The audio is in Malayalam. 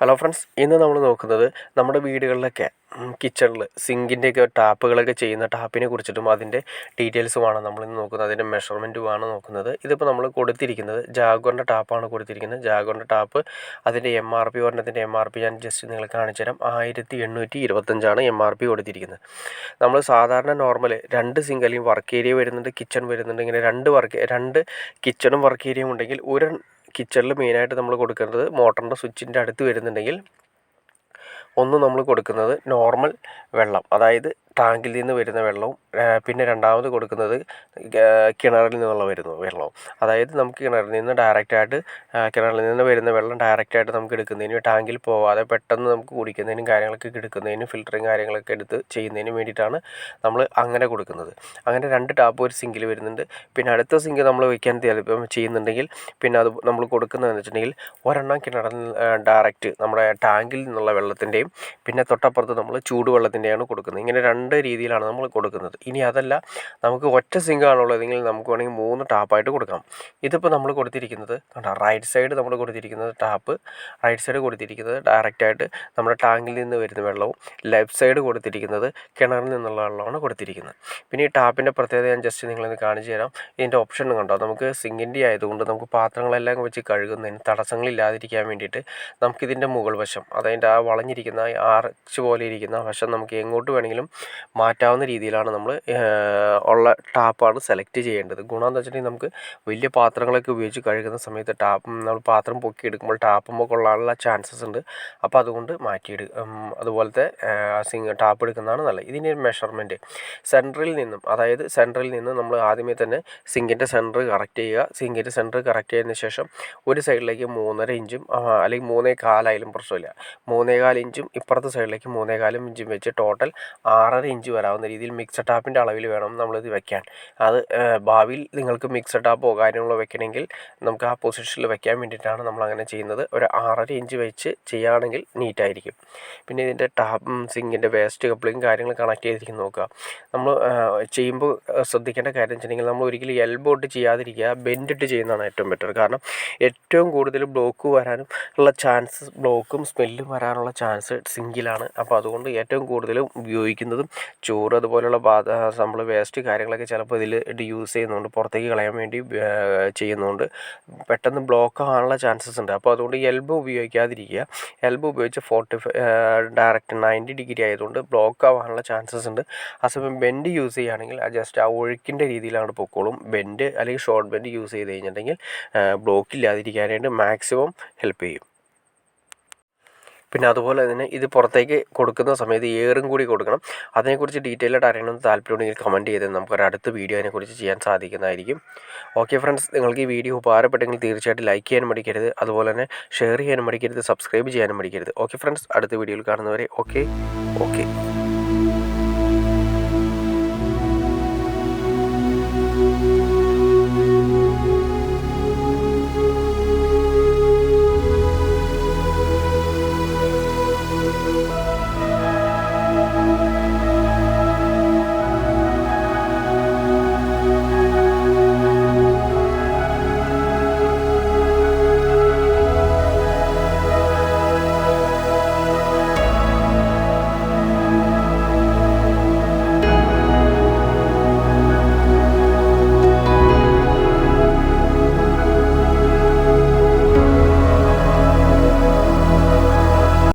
ഹലോ ഫ്രണ്ട്സ്, ഇന്ന് നമ്മൾ നോക്കുന്നത് നമ്മുടെ വീടുകളിലൊക്കെ കിച്ചണിൽ സിങ്കിൻ്റെയൊക്കെ ടാപ്പുകളൊക്കെ ചെയ്യുന്ന ടാപ്പിനെ കുറിച്ചിട്ടും അതിൻ്റെ ഡീറ്റെയിൽസുമാണ് നമ്മളിന്ന് നോക്കുന്നത്. അതിൻ്റെ മെഷർമെൻറ്റുമാണ് നോക്കുന്നത്. ഇതിപ്പോൾ നമ്മൾ കൊടുത്തിരിക്കുന്നത് ജാഗോറിൻ്റെ ടാപ്പാണ് കൊടുത്തിരിക്കുന്നത്. ജാഗോറിൻ്റെ ടാപ്പ് അതിൻ്റെ MRP ഒരെണ്ണത്തിൻ്റെ MRP ഞാൻ ജസ്റ്റ് നിങ്ങൾ കാണിച്ചു തരാം. 1825 MRP കൊടുത്തിരിക്കുന്നത്. നമ്മൾ സാധാരണ നോർമൽ 2 സിങ്ക് അല്ലെങ്കിൽ വർക്ക് ഏരിയ വരുന്നുണ്ട്, കിച്ചൺ വരുന്നുണ്ട്. ഇങ്ങനെ രണ്ട് കിച്ചണും വർക്ക് ഏരിയയും ഉണ്ടെങ്കിൽ ഒരു കിച്ചണിൽ മെയിനായിട്ട് നമ്മൾ കൊടുക്കേണ്ടത് മോട്ടറിൻ്റെ സ്വിച്ചിൻ്റെ അടുത്ത് വരുന്നുണ്ടെങ്കിൽ ഒന്ന് നമ്മൾ കൊടുക്കുന്നത് നോർമൽ വെള്ളം, അതായത് ടാങ്കിൽ നിന്ന് വരുന്ന വെള്ളവും, പിന്നെ രണ്ടാമത് കൊടുക്കുന്നത് കിണറിൽ നിന്നുള്ള വരുന്ന വെള്ളവും. അതായത് നമുക്ക് കിണറിൽ നിന്ന് വരുന്ന വെള്ളം ഡയറക്റ്റായിട്ട് നമുക്ക് എടുക്കുന്നതിനും ടാങ്കിൽ പോവാതെ പെട്ടെന്ന് നമുക്ക് കുടിക്കുന്നതിനും കാര്യങ്ങളൊക്കെ എടുക്കുന്നതിനും ഫിൽറ്ററിങ് കാര്യങ്ങളൊക്കെ എടുത്ത് ചെയ്യുന്നതിനും വേണ്ടിയിട്ടാണ് നമ്മൾ അങ്ങനെ കൊടുക്കുന്നത്. അങ്ങനെ 2 ടാപ്പ് ഒരു സിങ്കിൽ വരുന്നുണ്ട്. പിന്നെ അടുത്ത സിങ്ക് നമ്മൾ വയ്ക്കാൻ ചെയ്യുന്നുണ്ടെങ്കിൽ പിന്നെ അത് നമ്മൾ കൊടുക്കുന്നതെന്ന് വെച്ചിട്ടുണ്ടെങ്കിൽ ഒരെണ്ണം കിണറിൽ ഡയറക്റ്റ് നമ്മുടെ ടാങ്കിൽ നിന്നുള്ള വെള്ളത്തിൻ്റെയും പിന്നെ തൊട്ടപ്പുറത്ത് നമ്മൾ ചൂടുവെള്ളത്തിൻ്റെയാണ് കൊടുക്കുന്നത്. ഇങ്ങനെ 2 രീതിയിലാണ് നമ്മൾ കൊടുക്കുന്നത്. ഇനി അതല്ല നമുക്ക് ഒറ്റ സിങ്കാണുള്ളതെങ്കിൽ നമുക്ക് വേണമെങ്കിൽ 3 ടാപ്പായിട്ട് കൊടുക്കാം. ഇതിപ്പോൾ നമ്മൾ കൊടുത്തിരിക്കുന്നത് റൈറ്റ് സൈഡ് നമ്മൾ കൊടുത്തിരിക്കുന്നത് ടാപ്പ്, റൈറ്റ് സൈഡ് കൊടുത്തിരിക്കുന്നത് ഡയറക്റ്റായിട്ട് നമ്മുടെ ടാങ്കിൽ നിന്ന് വരുന്ന വെള്ളവും, ലെഫ്റ്റ് സൈഡ് കൊടുത്തിരിക്കുന്നത് കിണറിൽ നിന്നുള്ള വെള്ളമാണ് കൊടുത്തിരിക്കുന്നത്. പിന്നെ ഈ ടാപ്പിൻ്റെ പ്രത്യേകത ഞാൻ ജസ്റ്റ് നിങ്ങളൊന്ന് കാണിച്ചു തരാം. ഇതിൻ്റെ ഓപ്ഷൻ കണ്ടോ, നമുക്ക് സിങ്കിൻ്റെ ആയതുകൊണ്ട് നമുക്ക് പാത്രങ്ങളെല്ലാം വെച്ച് കഴുകുന്നതിന് തടസ്സങ്ങളില്ലാതിരിക്കാൻ വേണ്ടിയിട്ട് നമുക്കിതിൻ്റെ മുകൾ വശം, അതായത് ആ വളഞ്ഞിരിക്കുന്ന ആർച്ച് പോലെ ഇരിക്കുന്ന വശം നമുക്ക് എങ്ങോട്ട് വേണമെങ്കിലും മാറ്റാവുന്ന രീതിയിലാണ് നമ്മൾ ഉള്ള ടാപ്പാണ് സെലക്ട് ചെയ്യേണ്ടത്. ഗുണം എന്ന് വെച്ചിട്ടുണ്ടെങ്കിൽ നമുക്ക് വലിയ പാത്രങ്ങളൊക്കെ ഉപയോഗിച്ച് കഴുകുന്ന സമയത്ത് നമ്മൾ പാത്രം പൊക്കിയെടുക്കുമ്പോൾ ടാപ്പുമ്പോൾ കൊള്ളാനുള്ള ചാൻസസ് ഉണ്ട്. അപ്പോൾ അതുകൊണ്ട് അതുപോലത്തെ ടാപ്പ് എടുക്കുന്നതാണ് നല്ലത്. ഇതിൻ്റെ മെഷർമെൻറ്റ് സെൻറ്ററിൽ നിന്നും നമ്മൾ ആദ്യമേ തന്നെ സിങ്കിൻ്റെ സെൻറ്റർ കറക്റ്റ് ചെയ്യുക. സിങ്കിൻ്റെ സെൻറ്റർ കറക്റ്റ് ചെയ്തതിന് ശേഷം ഒരു സൈഡിലേക്ക് 3.5 ഇഞ്ചും അല്ലെങ്കിൽ 3.25 ആയാലും പ്രശ്നമില്ല, 3.25 ഇഞ്ചും ഇപ്പുറത്തെ സൈഡിലേക്ക് 3.25 ഇഞ്ചും വെച്ച് ടോട്ടൽ 6.5 ഇഞ്ച് വരാവുന്ന രീതിയിൽ മിക്സഡ് ടാപ്പിൻ്റെ അളവിൽ വേണം നമ്മളിത് വെക്കാൻ. അത് ഭാവിയിൽ നിങ്ങൾക്ക് മിക്സഡ് ടാപ്പോ കാര്യങ്ങളോ വെക്കണമെങ്കിൽ നമുക്ക് ആ പൊസിഷനിൽ വെക്കാൻ വേണ്ടിയിട്ടാണ് നമ്മളങ്ങനെ ചെയ്യുന്നത്. ഒരു 6.5 ഇഞ്ച് വെച്ച് ചെയ്യുകയാണെങ്കിൽ നീറ്റായിരിക്കും. പിന്നെ ഇതിൻ്റെ സിങ്കിൻ്റെ വേസ്റ്റ് കപ്ലിങ് കാര്യങ്ങൾ കണക്ട് ചെയ്തിരിക്കും നോക്കുക. നമ്മൾ ചെയ്യുമ്പോൾ ശ്രദ്ധിക്കേണ്ട കാര്യം വെച്ചിട്ടുണ്ടെങ്കിൽ നമ്മൾ ഒരിക്കലും എൽബോ ഇട്ട് ചെയ്യാതിരിക്കുക, ബെൻഡിട്ട് ചെയ്യുന്നതാണ് ഏറ്റവും ബെറ്റർ. കാരണം ഏറ്റവും കൂടുതൽ ബ്ലോക്ക് വരാനും ഉള്ള ചാൻസ്, ബ്ലോക്കും സ്മെല്ലും വരാനുള്ള ചാൻസ് സിങ്കിലാണ്. അപ്പോൾ അതുകൊണ്ട് ഏറ്റവും കൂടുതലും ഉപയോഗിക്കുന്നതും ചോറ് അതുപോലെയുള്ള നമ്മൾ വേസ്റ്റ് കാര്യങ്ങളൊക്കെ ചിലപ്പോൾ ഇതിൽ യൂസ് ചെയ്യുന്നുണ്ട്, പുറത്തേക്ക് കളയാൻ വേണ്ടി ചെയ്യുന്നതുകൊണ്ട് പെട്ടെന്ന് ബ്ലോക്ക് ആകാനുള്ള ചാൻസസ് ഉണ്ട്. അപ്പോൾ അതുകൊണ്ട് എൽബോ ഉപയോഗിക്കാതിരിക്കുക. എൽബോ ഉപയോഗിച്ച് 45 ഡയറക്റ്റ് 90 ഡിഗ്രി ആയതുകൊണ്ട് ബ്ലോക്ക് ആവാനുള്ള ചാൻസസ് ഉണ്ട്. ആ സമയം ബെൻഡ് യൂസ് ചെയ്യുകയാണെങ്കിൽ ജസ്റ്റ് ആ ഒഴുക്കിൻ്റെ രീതിയിലാണ് പൊക്കോളും. ബെൻഡ് അല്ലെങ്കിൽ ഷോർട്ട് ബെൻഡ് യൂസ് ചെയ്ത് കഴിഞ്ഞിട്ടുണ്ടെങ്കിൽ ബ്ലോക്ക് ഇല്ലാതിരിക്കാനായിട്ട് മാക്സിമം ഹെൽപ്പ് ചെയ്യും. പിന്നെ അതുപോലെ തന്നെ ഇത് പുറത്തേക്ക് കൊടുക്കുന്ന സമയത്ത് എയറും കൂടി കൊടുക്കണം. അതിനെക്കുറിച്ച് ഡീറ്റെയിൽ ആയിട്ട് അറിയണമെന്ന് താല്പര്യമുണ്ടെങ്കിൽ കമൻറ്റ് ചെയ്ത് നമുക്കൊരു അടുത്ത വീഡിയോ അതിനെക്കുറിച്ച് ചെയ്യാൻ സാധിക്കുന്നതായിരിക്കും. ഓക്കെ ഫ്രണ്ട്സ്, നിങ്ങൾക്ക് ഈ വീഡിയോ ഉപകാരപ്പെട്ടെങ്കിൽ തീർച്ചയായിട്ടും ലൈക്ക് ചെയ്യാനും മടിക്കരുത്, അതുപോലെ തന്നെ ഷെയർ ചെയ്യാനും മടിക്കരുത്, സബ്സ്ക്രൈബ് ചെയ്യാനും മടിക്കരുത്. ഓക്കെ ഫ്രണ്ട്സ്, അടുത്ത വീഡിയോയിൽ കാണുന്നവരെ ഓക്കെ.